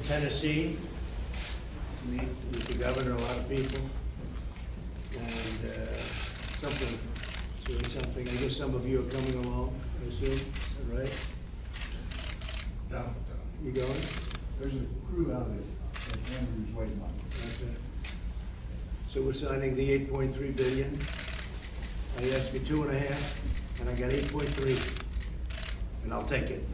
Tennessee to meet with the governor, a lot of people, and doing something. I guess some of you are coming along, I assume. Is that right? No. You going? There's a crew out at Andrews waiting on it. Okay. So we're signing the 8.3 billion. I asked for 2.5, and I got 8.3, and I'll take it.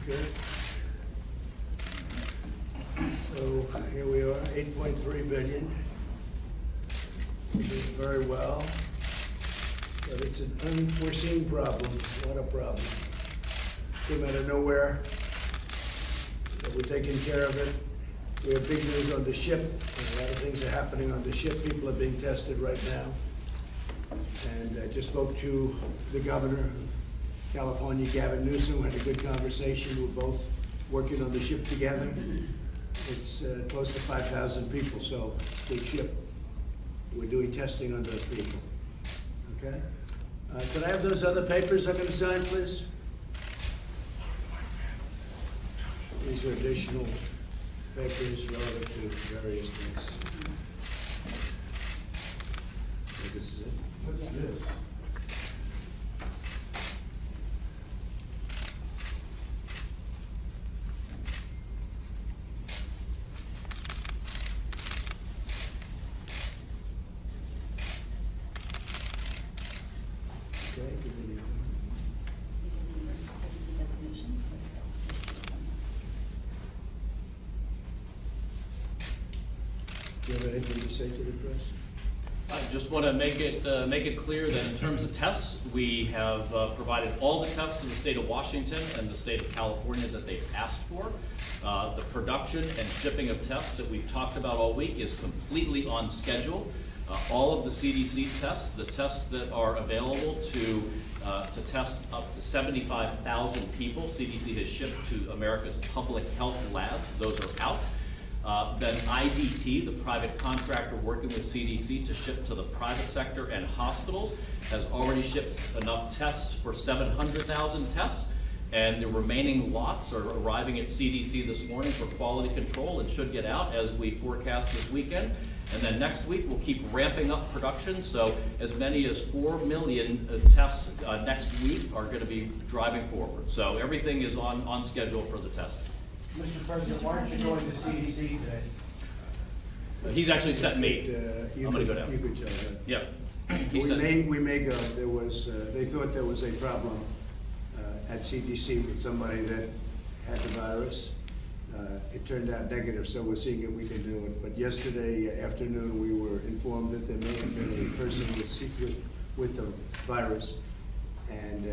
Okay. So here we are, 8.3 billion. We did very well, but it's an unforeseen problem, not a problem. Came out of nowhere, but we're taking care of it. We have big news on the ship, and a lot of things are happening on the ship. People are being tested right now. And I just spoke to the governor of California, Gavin Newsom. We had a good conversation. We're both working on the ship together. It's close to 5,000 people, so big ship. We're doing testing on those people. Okay? Could I have those other papers I'm going to sign, please? These are additional papers relative to various things. So this is it. What's this? Okay, give me the other. Do you have anything to say to the press? I just want to make it clear that in terms of tests, we have provided all the tests to the state of Washington and the state of California that they've asked for. The production and shipping of tests that we've talked about all week is completely on schedule. All of the CDC tests, the tests that are available to test up to 75,000 people, CDC has shipped to America's public health labs. Those are out. Then IDT, the private contractor working with CDC to ship to the private sector and hospitals, has already shipped enough tests for 700,000 tests, and the remaining lots are arriving at CDC this morning for quality control and should get out as we forecast this weekend. And then next week, we'll keep ramping up production, so as many as 4 million tests next week are going to be driving forward. So everything is on schedule for the testing. Mr. President, why aren't you going to CDC today? He's actually sent me. I'm going to go down. You could tell that. Yeah. He sent me. We may go. There was, they thought there was a problem at CDC with somebody that had the virus. It turned out negative, so we're seeing if we can do it. But yesterday afternoon, we were informed that there may have been a person with the virus, and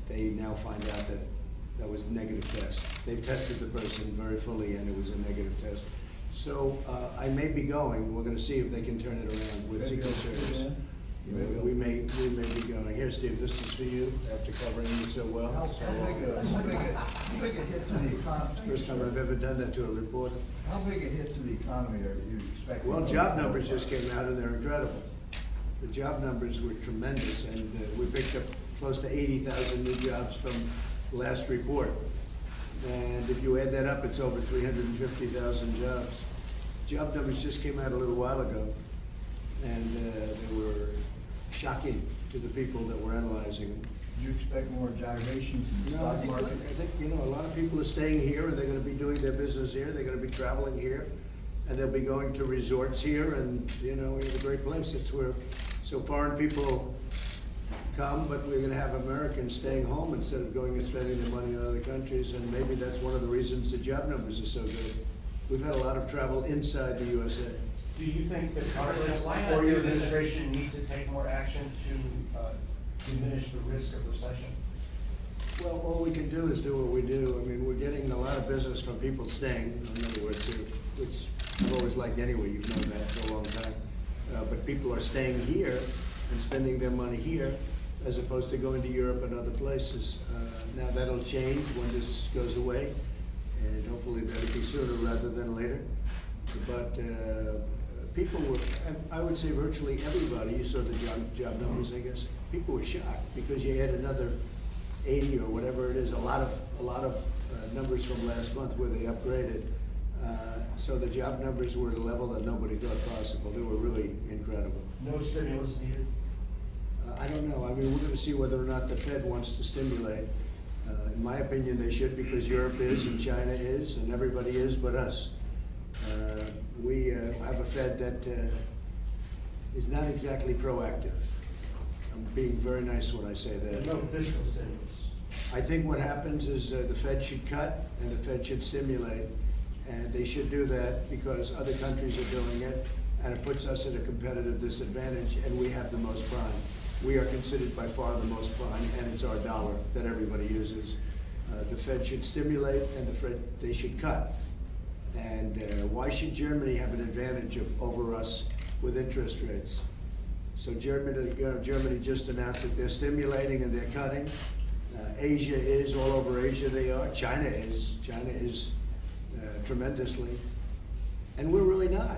they now find out that that was a negative test. They've tested the person very fully, and it was a negative test. So I may be going. We're going to see if they can turn it around with Secret Service. We may be going. Here, Steve, this is for you after covering you so well. How big a hit to the economy? First time I've ever done that to a reporter. How big a hit to the economy are you expecting? Well, job numbers just came out and they're incredible. The job numbers were tremendous, and we picked up close to 80,000 new jobs from last report. And if you add that up, it's over 350,000 jobs. Job numbers just came out a little while ago, and they were shocking to the people that were analyzing them. Do you expect more gyrations in the No, I stock market? think, a lot of people are staying here, and they're gonna be doing their business here, they're gonna be traveling here, and they'll be going to resorts here, and, we have a great place. It's where, so foreign people come, but we're gonna have Americans staying home instead of going and spending their money in other countries, and maybe that's one of the reasons the job numbers are so good. We've had a lot of travel inside the USA. Do you think that Congress or your administration needs to take more action to diminish the risk of recession? Well, all we can do is do what we do. I mean, we're getting a lot of business from people staying, in other words, which I've always liked anyway, you've known that for a long time. But people are staying here and spending their money here as opposed to going to Europe and other places. Now that'll change when this goes away, and hopefully that'll be sooner rather than later. But people were, I would say virtually everybody, you saw the job numbers, I guess, people were shocked because you had another 80 or whatever it is, a lot of numbers from last month where they upgraded. So the job numbers were at a level that nobody thought possible. They were really incredible. No stimulus needed? I don't know. I mean, we're gonna see whether or not the Fed wants to stimulate. In my opinion, they should, because Europe is and China is and everybody is but us. We have a Fed that is not exactly proactive. I'm being very nice when I say that. No fiscal stimulus? I think what happens is the Fed should cut and the Fed should stimulate. And they should do that because other countries are doing it, and it puts us at a competitive disadvantage, and we have the most prime. We are considered by far the most prime, and it's our dollar that everybody uses. The Fed should stimulate, and they should cut. And why should Germany have an advantage over us with interest rates? So Germany just announced that they're stimulating and they're cutting. Asia is, all over Asia they are. China is tremendously. And we're really not.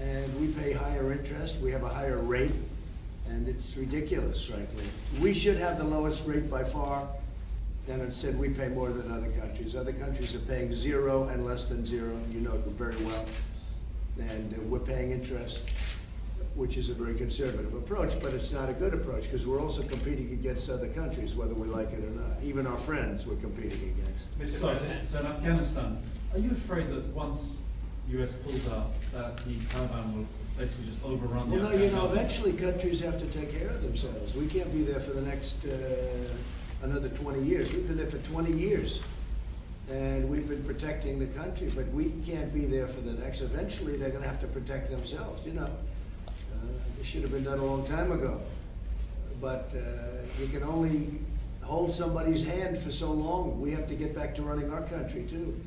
And we pay higher interest, we have a higher rate, and it's ridiculous, frankly. We should have the lowest rate by far, and instead we pay more than other countries. Other countries are paying 0 and less than 0, you know it very well. And we're paying interest, which is a very conservative approach, but it's not a good approach because we're also competing against other countries, whether we like it or not. Even our friends we're competing against. So in Afghanistan, are you afraid that once US pulls out, that the Taliban will basically just overrun the Well, no, Afghan government? eventually countries have to take care of themselves. We can't be there for the next, another 20 years. We've been there for 20 years. And we've been protecting the country, but we can't be there for the next. Eventually, they're gonna have to protect themselves, you know. This should have been done a long time ago. But you can only hold somebody's hand for so long. We have to get back to running our country too.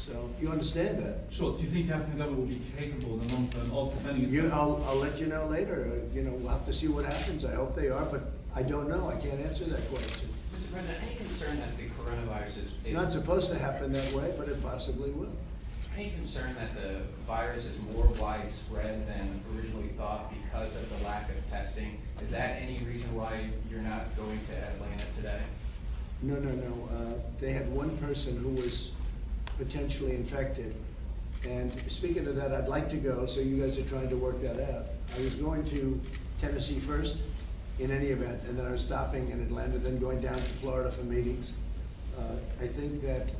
So you understand that? Sure. Do you think the Afghan government will be capable in the long term of defending itself? I'll let you know later. We'll have to see what happens. I hope they are, but I don't know. I can't answer that question. Mr. President, any concern that the coronavirus is... It's not supposed to happen that way, but it possibly will. Any concern that the virus is more widespread than originally thought because of the lack of testing? Is that any reason why you're not going to Atlanta today? No. They had one person who was potentially infected. And speaking of that, I'd like to go, so you guys are trying to work that out. I was going to Tennessee first, in any event, and then I was stopping in Atlanta, then going down to Florida for meetings. I think that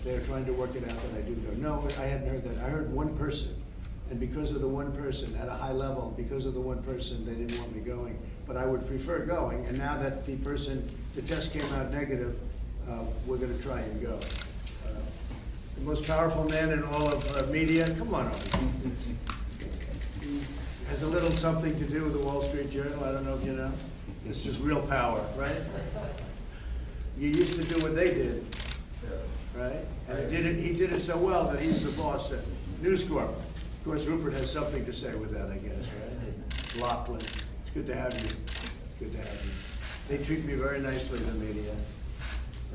they're trying to work it out that I do go. No, I hadn't heard that. I heard one person, and because of the one person, at a high level, because of the one person, they didn't want me going. But I would prefer going, and now that the test came out negative, we're gonna try and go. The most powerful man in all of media, come on over. Has a little something to do with the Wall Street Journal, I don't know if you know. This is real power, right? You used to do what they did, right? And he did it so well that he's the boss at News Corp. Of course, Rupert has something to say with that, I guess, right? Lachlan, it's good to have you. It's good to have you. They treat me very nicely, the media,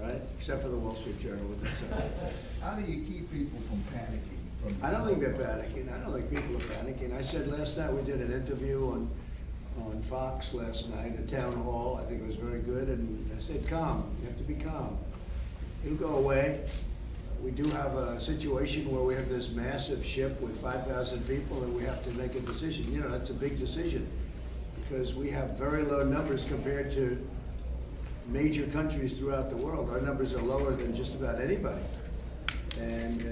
right? Except for the Wall Street Journal, with that. How do you keep people from panicking? I don't think they're panicking. I don't think people are panicking. I said last night, we did an interview on Fox last night, a town hall. I think it was very good, and I said, calm. You have to be calm. It'll go away. We do have a situation where we have this massive ship with 5,000 people, and we have to make a decision. You know, that's a big decision, because we have very low numbers compared to major countries throughout the world. Our numbers are lower than just about anybody. And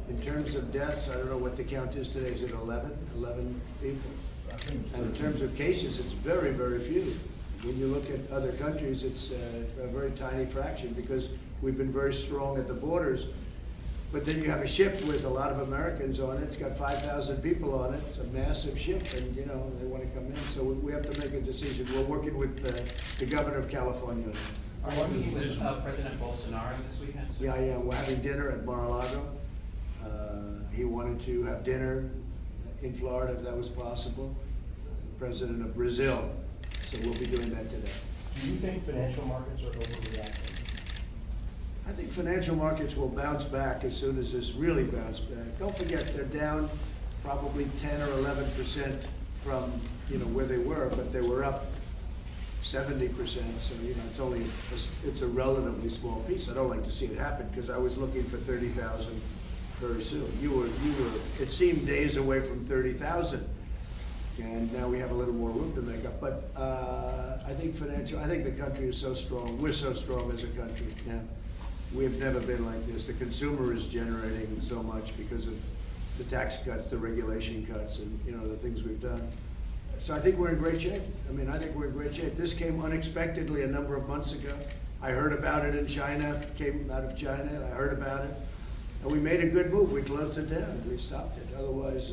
in terms of deaths, I don't know what the count is today. Is it 11 people? And in terms of cases, it's very, very few. When you look at other countries, it's a very tiny fraction because we've been very strong at the borders. But then you have a ship with a lot of Americans on it. It's got 5,000 people on it. It's a massive ship, and they want to come in. So we have to make a decision. We're working with the governor of California. Are you meeting with President Bolsonaro this weekend? Yeah. We're having dinner at Mar-a-Lago. He wanted to have dinner in Florida if that was possible. President of Brazil. So we'll be doing that today. Do you think financial markets are overreacting? I think financial markets will bounce back as soon as this really bounces back. Don't forget, they're down probably 10 or 11% from, where they were, but they were up 70%, so, it's a relatively small piece. I don't like to see it happen, because I was looking for 30,000 very soon. You were, it seemed days away from 30,000, and now we have a little more room to make up. But I think the country is so strong, we're so strong as a country now. We have never been like this. The consumer is generating so much because of the tax cuts, the regulation cuts, and, the things we've done. So I think we're in great shape. I think we're in great shape. This came unexpectedly a number of months ago. I heard about it in China, came out of China, I heard about it. And we made a good move. We closed it down. We stopped it. Otherwise,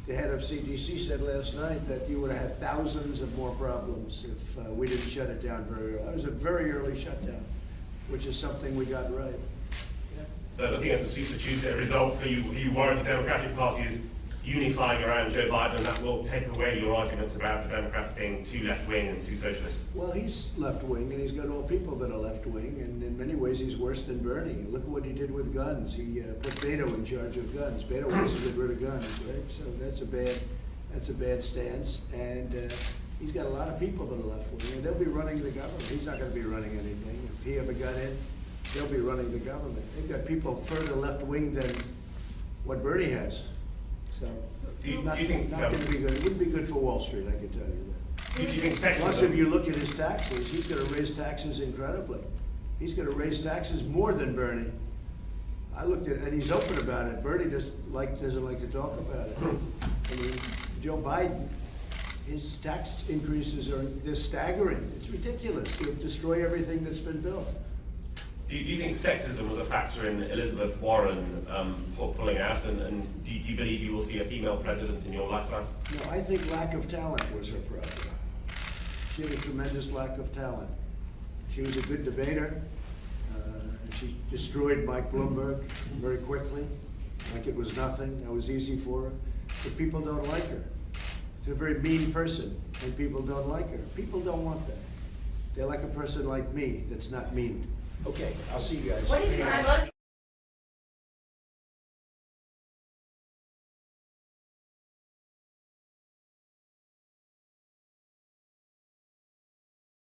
the head of CDC said last night that you would have had thousands of more problems if we didn't shut it down very early. It was a very early shutdown, which is something we got right. Yeah. So looking at the Super Tuesday results, so you worry the Democratic Party is unifying around Joe Biden, and that will take away your arguments about the Democrats being too left-wing and too socialist? Well, he's left-wing, and he's got all people that are left-wing, and in many ways he's worse than Bernie. Look at what he did with guns. He put Beto in charge of guns. Beto wants to get rid of guns, right? So that's a bad stance, and he's got a lot of people that are left-wing, and they'll be running the government. He's not going to be running anything. If he ever got in, they'll be running the government. They've got people further left-wing than what Bernie has. So, Do you not think going to be good. It wouldn't be good for Wall Street, I can tell you that. do you think sexism? Plus, if you look at his taxes, he's going to raise taxes incredibly. He's going to raise taxes more than Bernie. I looked at, and he's open about it. Bernie doesn't like to talk about it. Joe Biden, his tax increases they're staggering. It's ridiculous. They'll destroy everything that's been built. Do you think sexism was a factor in Elizabeth Warren pulling out, and do you believe you will see a female president in your lifetime? No, I think lack of talent was her problem. She had a tremendous lack of talent. She was a good debater. And she destroyed Mike Bloomberg very quickly, like it was nothing. That was easy for her. But people don't like her. She's a very mean person, and people don't like her. People don't want that. They like a person like me that's not mean. Okay, I'll see you guys. What is your